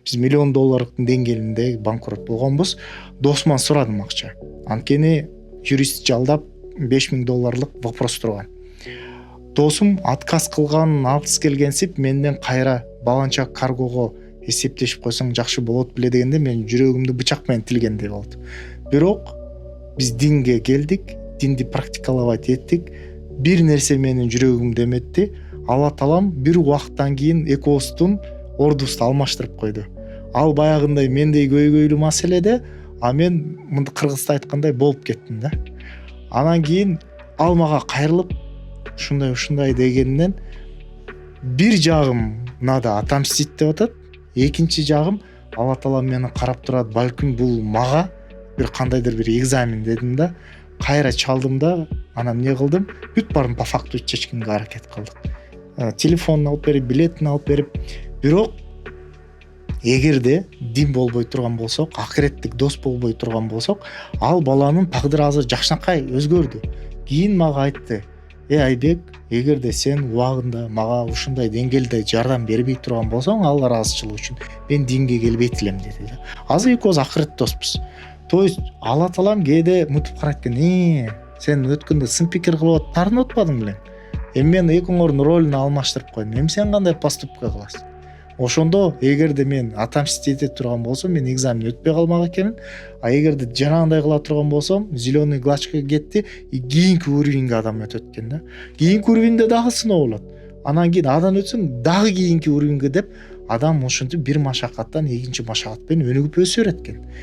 Биз $1 миллион деңгээлинде банкрот болгонбуз. Досуман сурадым акча. Анткени юрист жалдап $5,000 вопрос турган. Досум отказ кылган, алыс келгенсип менден кайра баланча каргого эсептешип койсоң жакшы болот беле дегенде мен жүрөгүмдү бычак менен тилгендей болду. Бирок биз динге келдик, динди практикалабайт эттик. Бир нерсе менин жүрөгүмдү эметти. Алла таалам бир убакыттан кийин экөөбүздүн ордубузду алмаштырып койду. Ал баягындай мендей көйгөйлүү маселеде, а мен мындай кыргызча айткандай болуп кеттим да. Анан кийин ал мага кайрылып ушундай дегенинен бир жагым надо отомстить деп атат. Экинчи жагым Алла таала мени карап турат, балким бул мага бир кандайдыр бир экзамен дедим да. Кайра чалдым да, анан эмне кылдым? Бүт баарын по факту чечкенге аракет кылдык. Телефонун алып берип, билетин алып берип, бирок эгерде дин болбой турган болсок, акыреттик дос болбой турган болсок, ал баланын тагдыры азыр жакшынакай өзгөрдү. Кийин мага айтты: Айбек, эгерде сен убагында мага ушундай деңгээлде жардам бербей турган болсоң, ал ыраазычылык үчүн мен динге келбейт элем деди да. Азыр экөөбүз акырет доспуз. То есть Алла таалам кээде мынтип карайт экен: сен өткөндө сын пикир кылып тартынып атпадың белең? Эми мен экөөңөрдүн ролун алмаштырып койдум. Эми сен кандай поступка кыласың? Ошондо эгерде мен отомстить эте турган болсом, мен экзамен өтпөй калмак экенмин. А эгерде жанагындай кыла турган болсом, зеленый галочка кетти, и кийинки уровеньге адам өтөт экен да. Кийинки уровеньде дагы сыноо болот. Анан кийин адан өтсөң дагы кийинки уровеньге деп адам ушинтип бир машакаттан экинчи машакат менен өнүгүп өсө берет экен.